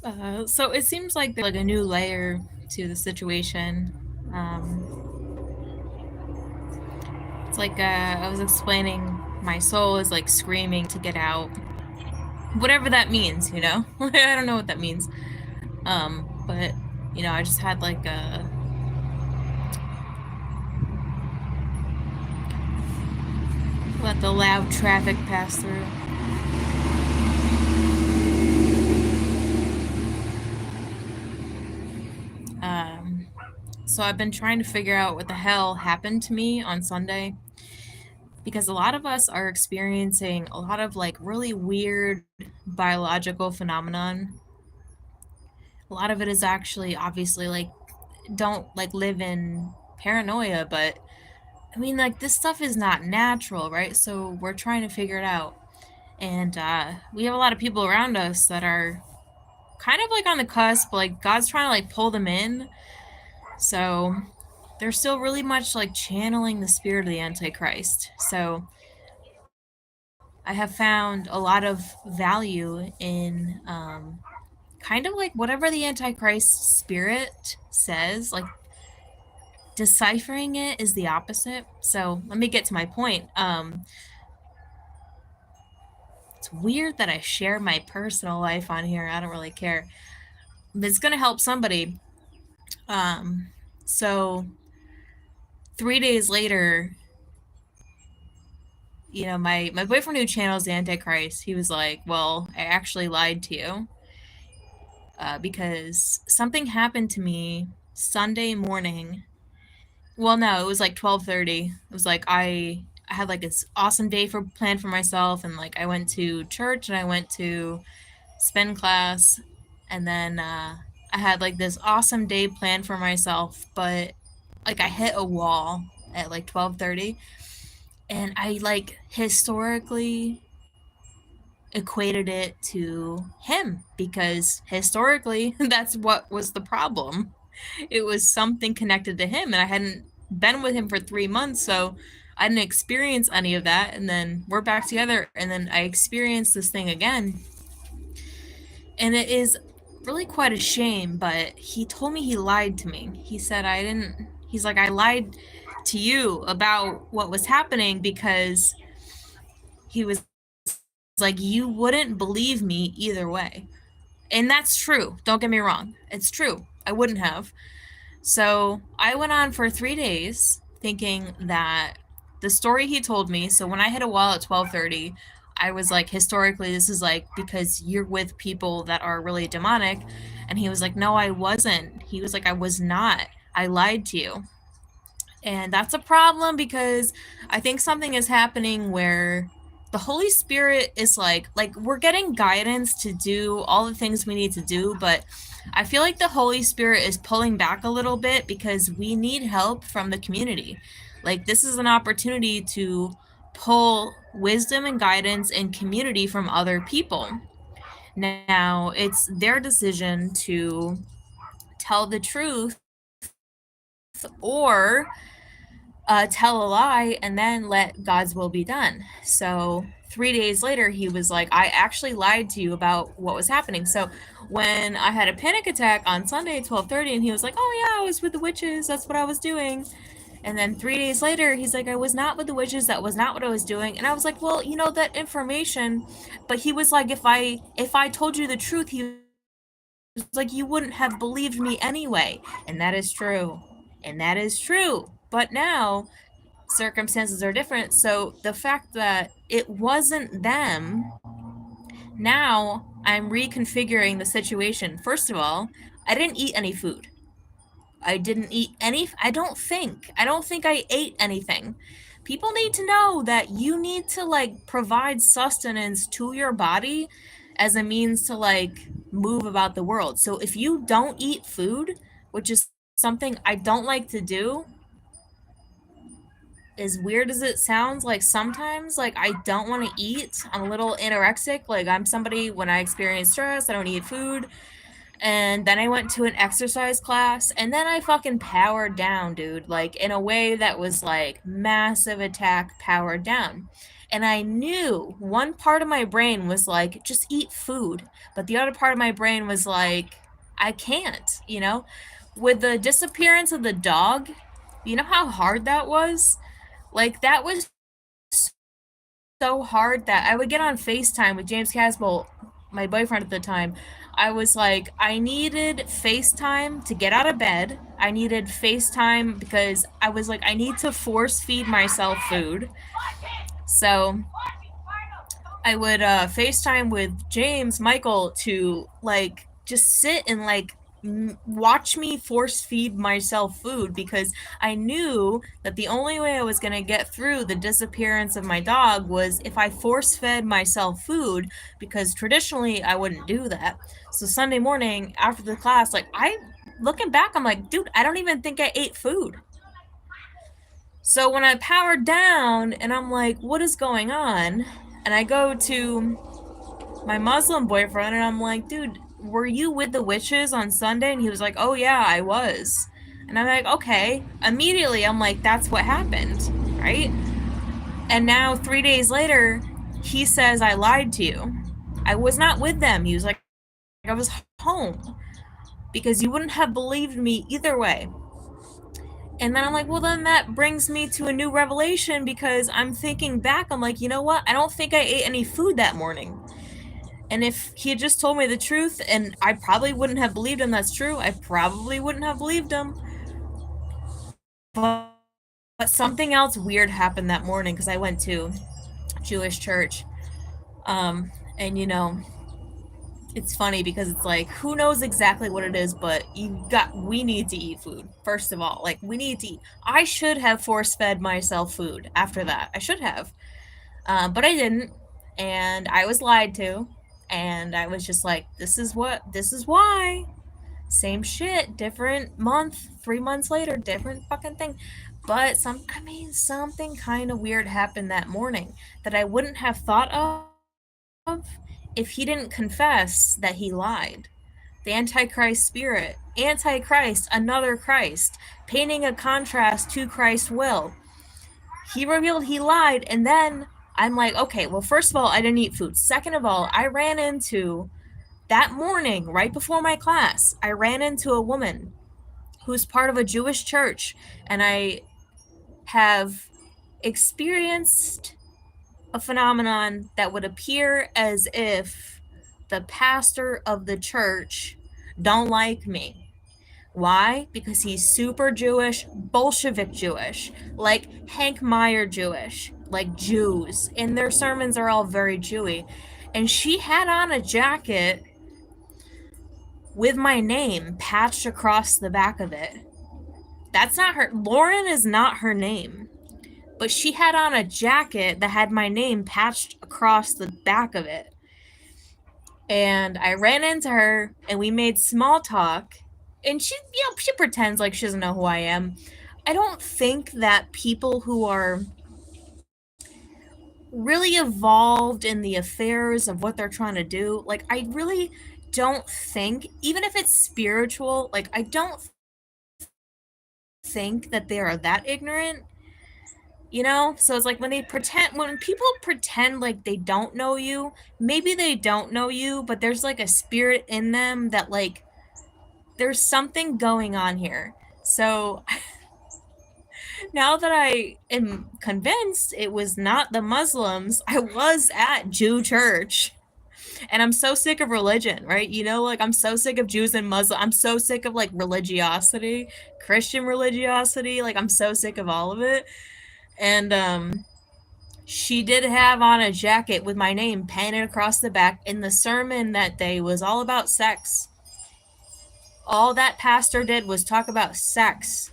So it seems like there's like a new layer to the situation. It's like I was explaining, my soul is like screaming to get out, whatever that means. I don't know what that means. But I just had like a let the loud traffic pass through. So I've been trying to figure out what the hell happened to me on Sunday, because a lot of us are experiencing a lot of like really weird biological phenomenon. A lot of it is actually obviously like, don't like live in paranoia, but I mean, like, this stuff is not natural, right? So we're trying to figure it out. And we have a lot of people around us that are kind of like on the cusp, like God's trying to like pull them in. So they're still really much like channeling the spirit of the Antichrist. So I have found a lot of value in kind of like whatever the Antichrist spirit says, like deciphering it is the opposite. So let me get to my point. It's weird that I share my personal life on here. I don't really care. But it's gonna help somebody. So 3 days later, my boyfriend who channels the Antichrist, he was like, well, I actually lied to you. Because something happened to me Sunday morning. Well, no, it was like 12:30. It was like I had like this awesome day planned for myself, and like I went to church and I went to spin class, and then I had like this awesome day planned for myself, but like I hit a wall at like 12:30, and I like historically equated it to him, because historically that's what was the problem. It was something connected to him, and I hadn't been with him for 3 months, so I didn't experience any of that. And then we're back together, and then I experienced this thing again, and it is really quite a shame. But he told me he lied to me. He said I didn't. He's like, I lied to you about what was happening because he was like, you wouldn't believe me either way. And that's true. Don't get me wrong. It's true. I wouldn't have. So I went on for 3 days thinking that the story he told me. So when I hit a wall at 12:30, I was like, historically, this is like because you're with people that are really demonic. And he was like, no, I wasn't. He was like, I was not. I lied to you. And that's a problem, because I think something is happening where the Holy Spirit is like we're getting guidance to do all the things we need to do, but I feel like the Holy Spirit is pulling back a little bit because we need help from the community. Like, this is an opportunity to pull wisdom and guidance and community from other people. Now, it's their decision to tell the truth or tell a lie and then let God's will be done. So 3 days later, he was like, I actually lied to you about what was happening. So when I had a panic attack on Sunday at 12:30, and he was like, oh yeah, I was with the witches, that's what I was doing. And then 3 days later, he's like, I was not with the witches, that was not what I was doing. And I was like, well, that information. But he was like, if I told you the truth, he was like, you wouldn't have believed me anyway. And that is true. And that is true. But now circumstances are different. So the fact that it wasn't them, now I'm reconfiguring the situation. First of all, I didn't eat any food. I didn't eat any. I don't think I ate anything. People need to know that you need to like provide sustenance to your body as a means to like move about the world. So if you don't eat food, which is something I don't like to do, as weird as it sounds, like sometimes like I don't want to eat. I'm a little anorexic. Like, I'm somebody, when I experience stress, I don't eat food. And then I went to an exercise class, and then I fucking powered down, dude, like in a way that was like massive attack powered down. And I knew one part of my brain was like, just eat food. But the other part of my brain was like, I can't, you know? With the disappearance of the dog, you know how hard that was? Like, that was so hard that I would get on FaceTime with James Casbolt, my boyfriend at the time. I was like, I needed FaceTime to get out of bed. I needed FaceTime because I was like, I need to force feed myself food. So I would FaceTime with Michael, to like just sit and like watch me force feed myself food, because I knew that the only way I was going to get through the disappearance of my dog was if I force fed myself food, because traditionally I wouldn't do that. So Sunday morning after the class, like, looking back, I'm like, dude, I don't even think I ate food. So when I powered down and I'm like, what is going on? And I go to my Muslim boyfriend and I'm like, dude, were you with the witches on Sunday? And he was like, oh yeah, I was. And I'm like, okay. Immediately I'm like, that's what happened, right? And now 3 days later, he says I lied to you. I was not with them. He was like, I was home, because you wouldn't have believed me either way. And then I'm like, well, then that brings me to a new revelation, because I'm thinking back, I'm like, you know what? I don't think I ate any food that morning. And if he had just told me the truth, and I probably wouldn't have believed him, that's true. I probably wouldn't have believed him. But something else weird happened that morning, because I went to Jewish church. And you know, it's funny because it's like, who knows exactly what it is, but we need to eat food. First of all, like, we need to eat. I should have force fed myself food after that. I should have. But I didn't. And I was lied to. And I was just like, this is why. Same shit, different month, 3 months later, different fucking thing. But something kind of weird happened that morning that I wouldn't have thought of if he didn't confess that he lied. The Antichrist spirit. Antichrist, another Christ. Painting a contrast to Christ's will. He revealed he lied, and then I'm like, okay, well, first of all, I didn't eat food. Second of all, I ran into, that morning, right before my class, I ran into a woman who's part of a Jewish church, and I have experienced a phenomenon that would appear as if the pastor of the church don't like me. Why? Because he's super Jewish, Bolshevik Jewish, like Hank Meyer Jewish, like Jews, and their sermons are all very Jewy. And she had on a jacket with my name patched across the back of it. That's not her. Lauren is not her name. But she had on a jacket that had my name patched across the back of it. And I ran into her and we made small talk. And she pretends like she doesn't know who I am. I don't think that people who are really evolved in the affairs of what they're trying to do, like, I really don't think, even if it's spiritual, like, I don't think that they are that ignorant. You know? So it's like when people pretend like they don't know you, maybe they don't know you, but there's like a spirit in them that, like, there's something going on here. So now that I am convinced it was not the Muslims, I was at Jew church. And I'm so sick of religion, right? You know, like, I'm so sick of Jews and Muslims. I'm so sick of, like, religiosity, Christian religiosity. Like, I'm so sick of all of it. And she did have on a jacket with my name painted across the back, and the sermon that day was all about sex. All that pastor did was talk about sex.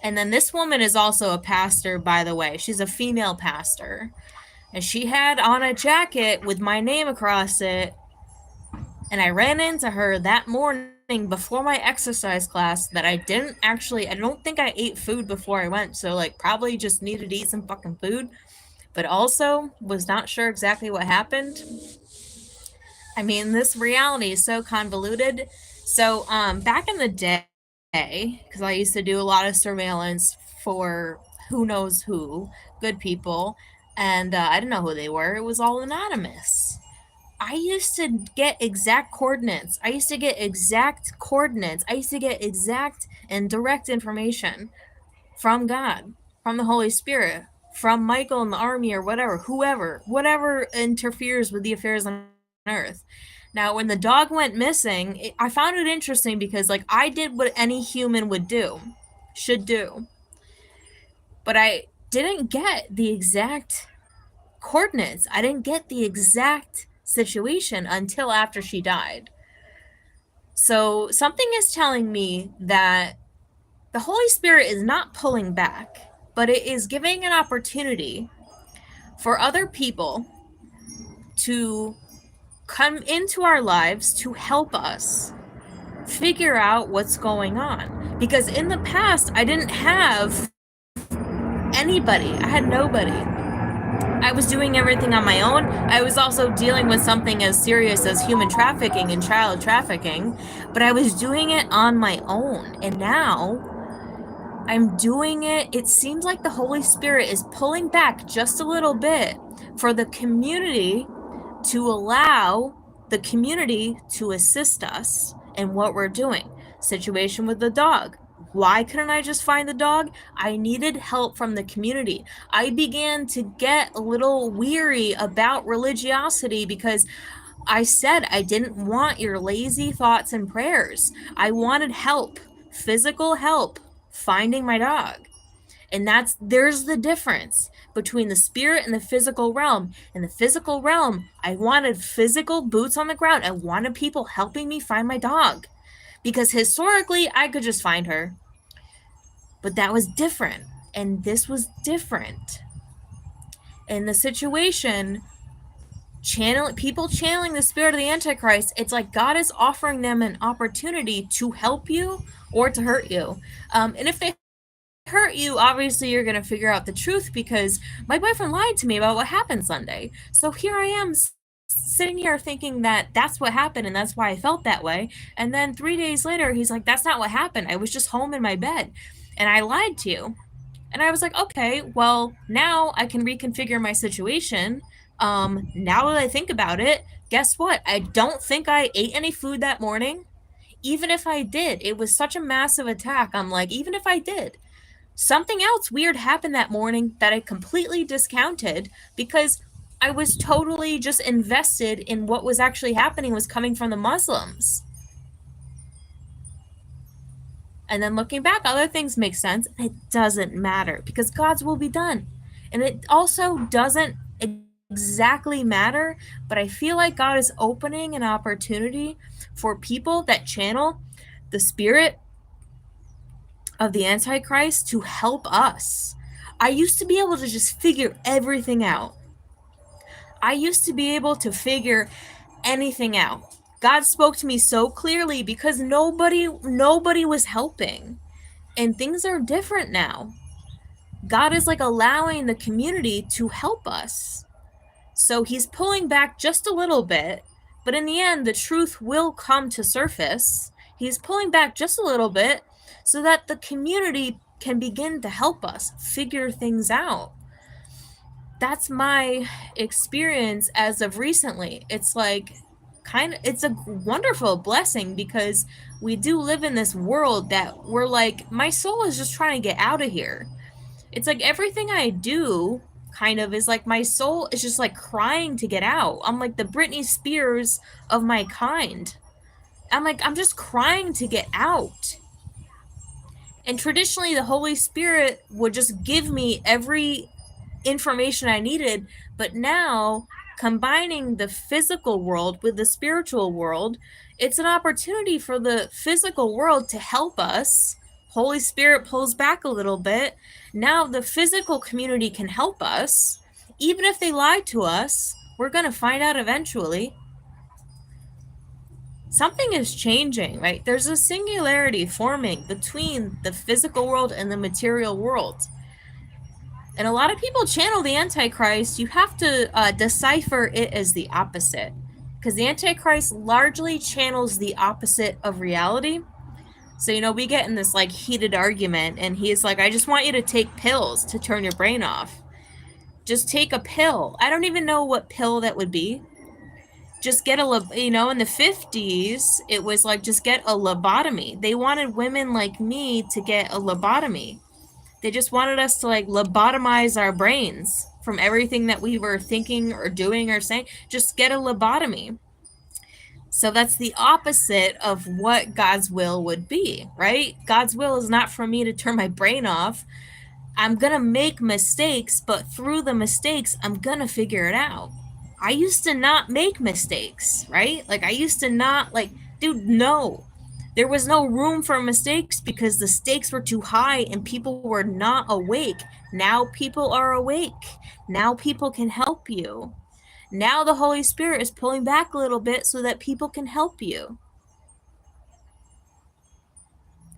And then this woman is also a pastor, by the way. She's a female pastor. And she had on a jacket with my name across it. And I ran into her that morning before my exercise class that I don't think I ate food before I went. So, like, probably just needed to eat some fucking food. But also was not sure exactly what happened. I mean, this reality is so convoluted. So, back in the day, because I used to do a lot of surveillance for who knows who, good people, and I didn't know who they were. It was all anonymous. I used to get exact coordinates. I used to get exact and direct information from God, from the Holy Spirit, from Michael in the army or whatever, whatever interferes with the affairs on earth. Now, when the dog went missing, I found it interesting because, like, I did what any human should do, but I didn't get the exact coordinates. I didn't get the exact situation until after she died. So something is telling me that the Holy Spirit is not pulling back, but it is giving an opportunity for other people to come into our lives to help us figure out what's going on. Because in the past, I didn't have anybody. I had nobody. I was doing everything on my own. I was also dealing with something as serious as human trafficking and child trafficking, but I was doing it on my own. And now I'm doing it. It seems like the Holy Spirit is pulling back just a little bit for the community, to allow the community to assist us in what we're doing. Situation with the dog. Why couldn't I just find the dog? I needed help from the community. I began to get a little weary about religiosity because I said I didn't want your lazy thoughts and prayers. I wanted help, physical help, finding my dog. And there's the difference between the spirit and the physical realm. In the physical realm, I wanted physical boots on the ground. I wanted people helping me find my dog. Because historically, I could just find her. But that was different. And this was different. In the situation, people channeling the spirit of the Antichrist, it's like God is offering them an opportunity to help you or to hurt you. And if they hurt you, obviously you're going to figure out the truth, because my boyfriend lied to me about what happened Sunday. So here I am sitting here thinking that that's what happened and that's why I felt that way. And then 3 days later, he's like, that's not what happened. I was just home in my bed and I lied to you. And I was like, okay, well, now I can reconfigure my situation. Now that I think about it, guess what? I don't think I ate any food that morning. Even if I did, it was such a massive attack. I'm like, even if I did, something else weird happened that morning that I completely discounted because I was totally just invested in what was actually happening was coming from the Muslims. And then looking back, other things make sense. It doesn't matter because God's will be done. And it also doesn't exactly matter, but I feel like God is opening an opportunity for people that channel the spirit of the Antichrist to help us. I used to be able to just figure everything out. I used to be able to figure anything out. God spoke to me so clearly because nobody was helping. And things are different now. God is like allowing the community to help us. So he's pulling back just a little bit, but in the end, the truth will come to surface. He's pulling back just a little bit so that the community can begin to help us figure things out. That's my experience as of recently. It's like it's a wonderful blessing because we do live in this world that we're like, my soul is just trying to get out of here. It's like everything I do kind of is like my soul is just like crying to get out. I'm like the Britney Spears of my kind. I'm just crying to get out. And traditionally, the Holy Spirit would just give me every information I needed. But now, combining the physical world with the spiritual world, it's an opportunity for the physical world to help us. Holy Spirit pulls back a little bit. Now the physical community can help us. Even if they lied to us, we're going to find out eventually. Something is changing, right? There's a singularity forming between the physical world and the material world. And a lot of people channel the Antichrist. You have to decipher it as the opposite, because the Antichrist largely channels the opposite of reality. So, we get in this like heated argument and he's like, I just want you to take pills to turn your brain off. Just take a pill. I don't even know what pill that would be. Just get a, you know, in the 50s, it was like, just get a lobotomy. They wanted women like me to get a lobotomy. They just wanted us to like lobotomize our brains from everything that we were thinking or doing or saying. Just get a lobotomy. So that's the opposite of what God's will would be, right? God's will is not for me to turn my brain off. I'm going to make mistakes, but through the mistakes, I'm going to figure it out. I used to not make mistakes, right? Like, I used to not, like, dude, no. There was no room for mistakes because the stakes were too high and people were not awake. Now people are awake. Now people can help you. Now the Holy Spirit is pulling back a little bit so that people can help you.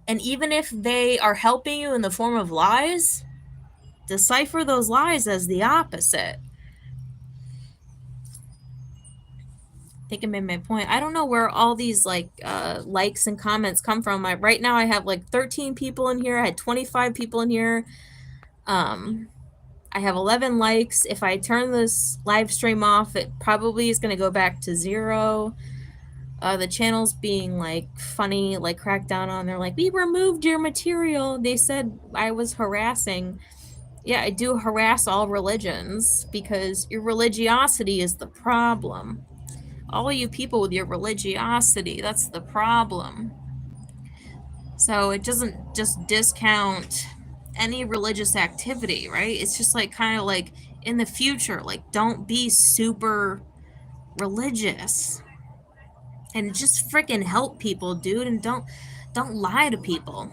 And even if they are helping you in the form of lies, decipher those lies as the opposite. I think I made my point. I don't know where all these like likes and comments come from. Right now I have like 13 people in here. I had 25 people in here. I have 11 likes. If I turn this live stream off, it probably is going to go back to 0. The channel's being like funny, like cracked down on. They're like, we removed your material. They said I was harassing. Yeah, I do harass all religions because your religiosity is the problem. All you people with your religiosity, that's the problem. So it doesn't just discount any religious activity, right? It's just like kind of like in the future, like don't be super religious and just freaking help people, dude, and don't lie to people.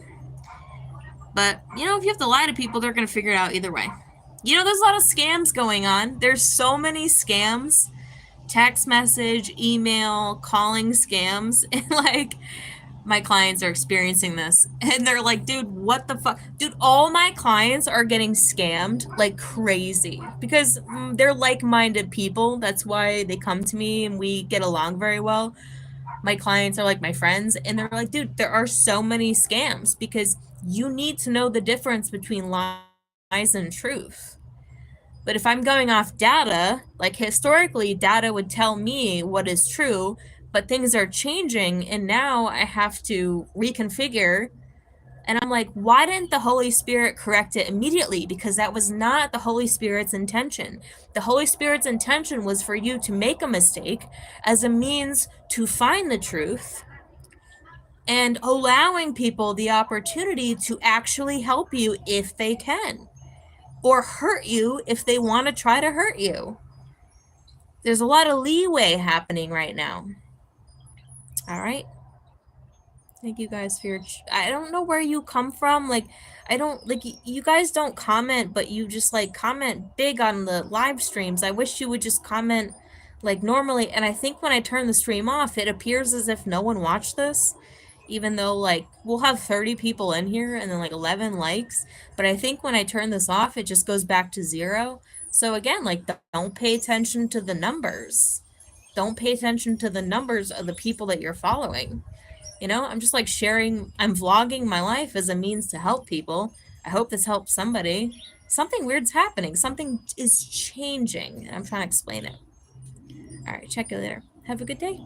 But you know, if you have to lie to people, they're gonna figure it out either way. You know, there's a lot of scams going on. There's so many scams, text message, email, calling scams, and like my clients are experiencing this and they're like, dude, what the fuck? Dude, all my clients are getting scammed like crazy because they're like-minded people. That's why they come to me and we get along very well. My clients are like my friends and they're like, dude, there are so many scams because you need to know the difference between lies and truth. But if I'm going off data, like historically, data would tell me what is true, but things are changing and now I have to reconfigure. And I'm like, why didn't the Holy Spirit correct it immediately? Because that was not the Holy Spirit's intention. The Holy Spirit's intention was for you to make a mistake as a means to find the truth and allowing people the opportunity to actually help you if they can, or hurt you if they want to try to hurt you. There's a lot of leeway happening right now. All right. Thank you guys for your I don't know where you come from. Like, I don't, like, you guys don't comment, but you just, like, comment big on the live streams. I wish you would just comment, like, normally. And I think when I turn the stream off, it appears as if no one watched this, even though, like, we'll have 30 people in here and then, like, 11 likes. But I think when I turn this off, it just goes back to 0. So, again, like, don't pay attention to the numbers. Don't pay attention to the numbers of the people that you're following. You know, I'm just like sharing, I'm vlogging my life as a means to help people. I hope this helps somebody. Something weird's happening. Something is changing. I'm trying to explain it. All right, check you later. Have a good day.